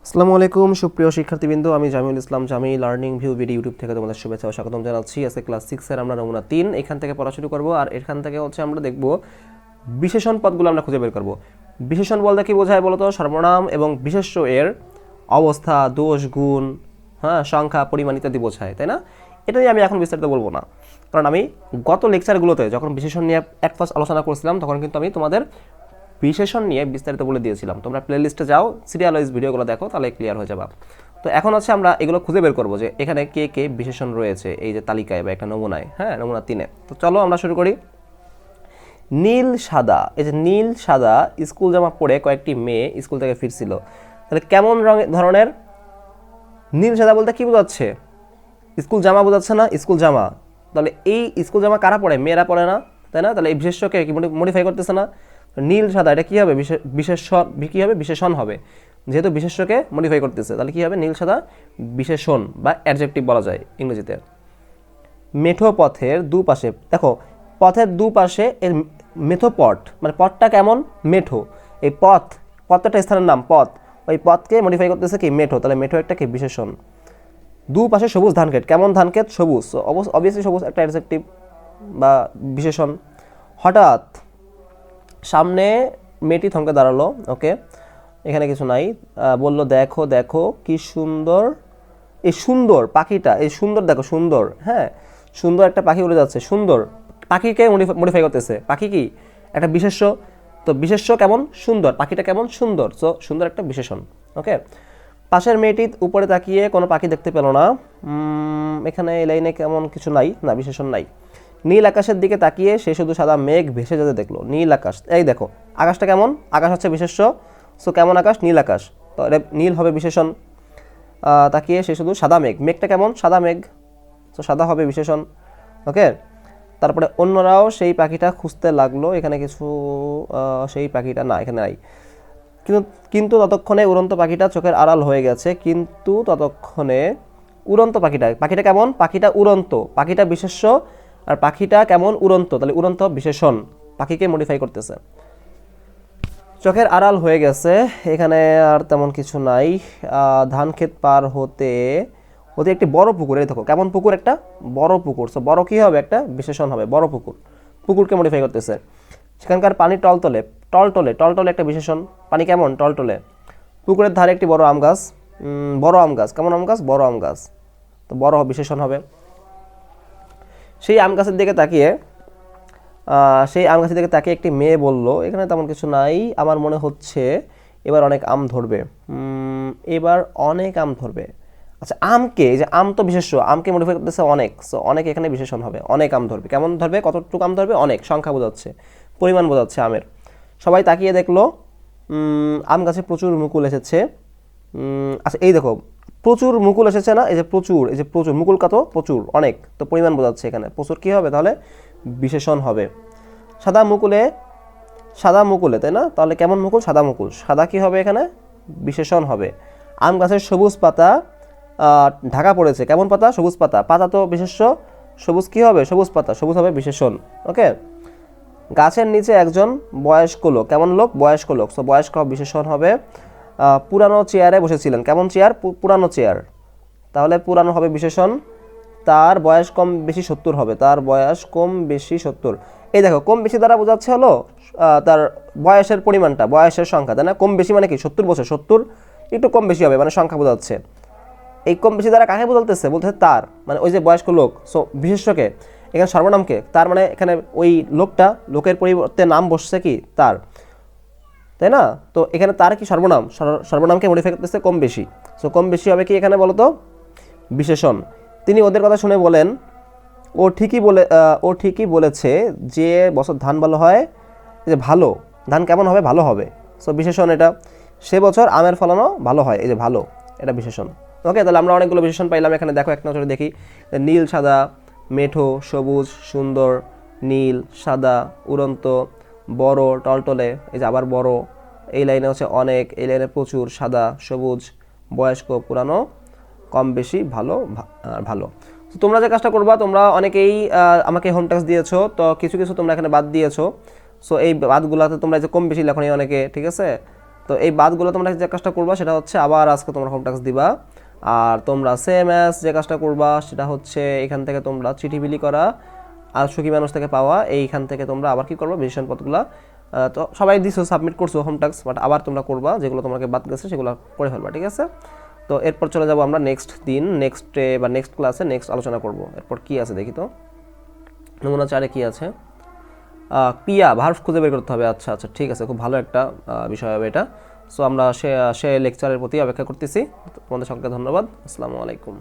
আসসালামু আলাইকুম সুপ্রিয় শিক্ষার্থীবৃন্দ, আমি জামিউল ইসলাম জামি লার্নিং ভিউ ভিডিও ইউটিউব থেকে তোমাদের শুভেচ্ছা ও স্বাগতম জানাচ্ছি। আজকে ক্লাস 6 এর আমরা নমুনা 3 এখান থেকে পড়া শুরু করব। আর এখান থেকে আমরা দেখব বিশেষণ পদগুলো আমরা খুঁজে বের করব। বিশেষণ বলতে কি বোঝায় বলতো? সর্বনাম এবং বিশেষ্য এর অবস্থা, দোষ, গুণ, সংখ্যা, পরিমাণ ইত্যাদি বোঝায়, তাই না? এটা নিয়ে আমি এখন বিস্তারিত বলবো না, কারণ আমি গত লেকচারগুলোতে যখন বিশেষণ নিয়ে এক ফার্স্ট আলোচনা করছিলাম তখন কিন্তু আমি তোমাদের বিশেষণ নিয়ে বিস্তারিত বলে দিয়েছিলাম। তোমরা প্লে লিস্টে যাও, সিরিয়াল ওয়াইজ ভিডিওগুলো দেখো, তাহলে ক্লিয়ার হয়ে যাবে। তো এখন আমরা এগুলো খুঁজে বের করবো যে এখানে কে কে বিশেষণ রয়েছে এই যে তালিকায় বা একটা নমুনায়, নমুনা 3-এ। তো চলো আমরা শুরু করি। নীল সাদা, এই যে নীল সাদা স্কুল জামা পরে কয়েকটি মেয়ে স্কুল থেকে ফিরছিল। তাহলে কেমন ধরনের? নীল সাদা বলতে কি বোঝাচ্ছে? স্কুল জামা বোঝাচ্ছে না? স্কুল জামা, তাহলে এই স্কুল জামা কারা পরে? মেয়েরা পরে না, তাই না? তাহলে এই বিশেষ্যকে কি মডিফাই করতেছে না? নীল সাদা এটা কি হবে? বিশেষণ কি হবে? বিশেষণ হবে, যেহেতু বিশেষ্যকে মডিফাই করতেছে। তাহলে কি হবে? নীল সাদা বিশেষণ বা অ্যাডজেক্টিভ বলা যায় ইংরেজিতে। মেঠো পথের দুপাশে, দেখো পথের দুপাশে এর মেঠো পথ, মানে পথটা কেমন? মেঠো। এই পথটা স্থানের নাম পথ, ওই পথকে মডিফাই করতেছে কি? মেঠো। তাহলে মেঠো একটা কি? বিশেষণ। দুপাশে সবুজ ধানক্ষেত, কেমন ধানক্ষেত? সবুজ। অবভিয়াসলি সবুজ একটা অ্যাডজেক্টিভ বা বিশেষণ। হঠাৎ সামনে মেয়েটি থমকে দাঁড়ালো, ওকে, এখানে কিছু নাই। বলল দেখো দেখো কি সুন্দর, এই সুন্দর পাখিটা, এই সুন্দর দেখো, সুন্দর, সুন্দর একটা পাখি উড়ে যাচ্ছে, সুন্দর। পাখিকে মডিফাই করতেছে, পাখি কি? একটা বিশেষ্য। তো বিশেষ্য কেমন? সুন্দর, পাখিটা কেমন? সুন্দর। সো সুন্দর একটা বিশেষণ, ওকে। পাশের মেয়েটি উপরে তাকিয়ে কোনো পাখি দেখতে পেল না। এখানে এই লাইনে কেমন কিছু নাই, না বিশেষণ নাই। নীল আকাশের দিকে তাকিয়ে সে শুধু সাদা মেঘ ভেসে যেতে দেখলো। নীল আকাশ, এই দেখো আকাশটা কেমন? আকাশ হচ্ছে বিশেষ্য। সো কেমন আকাশ? নীল আকাশ। তো এটা নীল হবে বিশেষণ। তাকিয়ে সে শুধু সাদা মেঘ, মেঘটা কেমন? সাদা মেঘ। তো সাদা হবে বিশেষণ, ওকে। তারপরে অন্যরাও সেই পাখিটা খুঁজতে লাগলো। এখানে কিছু সেই পাখিটা না, এখানে নাই। কিন্তু ততক্ষণে উড়ন্ত পাখিটা চোখের আড়াল হয়ে গেছে। কিন্তু ততক্ষণে উড়ন্ত পাখিটা কেমন? পাখিটা উড়ন্ত, পাখিটা বিশেষ্য, আর পাখিটা কেমন? উড়ন্ত। তাহলে উড়ন্ত বিশেষণ, পাখিকে মডিফাই করতেছে। চোখের আড়াল হয়ে গেছে, এখানে আর তেমন কিছু নাই। ধান ক্ষেত পার হতে হতে একটি বড় পুকুর, এই দেখো কেমন পুকুর? একটা বড় পুকুর। সো বড় কি হবে? একটা বিশেষণ হবে, বড় পুকুর। পুকুরকে মডিফাই করতেছে। সেখানকার পানি টলটলে, টলটলে, টলটলে একটা বিশেষণ। পানি কেমন? টলটলে। পুকুরের ধারে একটি বড় আম গাছ, বড় আম গাছ, কেমন আম গাছ? বড় আম গাছ। তো বড় বিশেষণ হবে। সেই আম গাছের দিকে তাকিয়ে একটি মেয়ে বলল, এখানে তেমন কিছু নাই। আমার মনে হচ্ছে এবার অনেক আম ধরবে। এবার অনেক আম ধরবে। আচ্ছা, আমকে, এই যে আম তো বিশেষ্য, আমকে মডিফাই করতেছে অনেক। সো অনেক এখানে বিশেষণ হবে, অনেক আম ধরবে। কেমন ধরবে? কতটুকু আম ধরবে? অনেক, সংখ্যা বোঝাচ্ছে, পরিমাণ বোঝাচ্ছে আমের। সবাই তাকিয়ে দেখলো আম গাছে প্রচুর মুকুল এসেছে। আচ্ছা এই দেখো প্রচুর মুকুল এসেছে না? এই যে প্রচুর, এই যে প্রচুর, মুকুল কত? প্রচুর, অনেক। তো পরিমাণ বোঝাচ্ছে এখানে। প্রচুর কি হবে? তাহলে বিশেষণ হবে। সাদা মুকুলে, তাই না? তাহলে কেমন মুকুল? সাদা মুকুল। সাদা কি হবে এখানে? বিশেষণ হবে। আম গাছের সবুজ পাতা ঢাকা পড়েছে, কেমন পাতা? সবুজ পাতা। পাতা তো বিশেষ্য, সবুজ কি হবে? সবুজ পাতা, সবুজ হবে বিশেষণ, ওকে। গাছের নিচে একজন বয়স্ক লোক, কেমন লোক? বয়স্ক লোক। সো বয়স্ক বিশেষণ হবে। পুরানো চেয়ারে বসেছিলেন, কেমন চেয়ার? পুরানো চেয়ার। তাহলে পুরানো হবে বিশেষণ। তার বয়স কম বেশি 70 হবে, তার বয়স কম বেশি 70। এই দেখো কম বেশি দ্বারা বোঝাচ্ছে হলো তার বয়সের পরিমাণটা, বয়সের সংখ্যা, তাই না? কম বেশি মানে কি? 70 বছর, 70 একটু কম বেশি হবে, মানে সংখ্যা বোঝাচ্ছে। এই কম বেশি দ্বারা কাকে বোঝাতেছে? বলতে তার, মানে ওই যে বয়স্ক লোক। সো বিশেষ্যকে এখানে সর্বনামকে, তার মানে এখানে ওই লোকটা, লোকের পরিবর্তে নাম বসছে কি? তার, তাই না? তো এখানে তার কি সর্বনাম? সর্বনামকে মডিফাই করতেছে কম বেশি। সো কম বেশি হবে কি এখানে বলো তো? বিশেষণ। তিনি ওদের কথা শুনে বলেন, ও ঠিকই বলেছে যে বছর ধান ভালো হয়। এই যে ভালো, ধান কেমন হবে? ভালো হবে। সো বিশেষণ এটা। সে বছর আমের ফলনও ভালো হয়, এই যে ভালো, এটা বিশেষণ, ওকে। তাহলে আমরা অনেকগুলো বিশেষণ পাইলাম এখানে। দেখো এক নজরে দেখি। নীল সাদা, মেঠো, সবুজ, সুন্দর, নীল সাদা, উড়ন্ত, বড়, টলটলে, এই যে আবার বড়, এই লাইনে হচ্ছে অনেক, এই লাইনে প্রচুর, সাদা, সবুজ, বয়স্ক, পুরানো, কম বেশি, ভালো, ভালো। তো তোমরা যে কাজটা করবা, তোমরা অনেকেই আমাকে হোম টাস্ক দিয়েছো, তো কিছু কিছু তোমরা এখানে বাদ দিয়েছো। সো এই বাদগুলোতে তোমরা যে কম বেশি লেখো অনেকে, ঠিক আছে? তো এই বাদগুলো তোমরা যে কাজটা করবা সেটা হচ্ছে আবার আজকে তোমরা হোম টাস্ক দিবা। আর তোমরা সেম অ্যাজ যে কাজটা করবা সেটা হচ্ছে এখান থেকে তোমরা চিঠি বিলি করা আর সুখী মানুষ থেকে পাওয়া, এইখান থেকে তোমরা আবার কি করবা বিশেষণ পদগুলো তো সবাই দিছো, সাবমিট করছো হোম টাস্ক, বাট আবার তোমরা করবা যেগুলো তোমাকে বাদ গেছে সেগুলো করে ফেলবা, ঠিক আছে? তো এরপর চলে যাবো আমরা নেক্সট দিন, নেক্সট ডে বা নেক্সট ক্লাসে নেক্সট আলোচনা করব। এরপর কি আছে দেখি তো, নমুনা 4-এ কি আছে, ক্রিয়া ভার্ব খুঁজে বের করতে হবে। আচ্ছা আচ্ছা ঠিক আছে, খুব ভালো একটা বিষয় হবে এটা। সো আমরা সে লেকচারের প্রতি অপেক্ষা করতেছি। তোমাদের সকলকে ধন্যবাদ। আসসালামু আলাইকুম।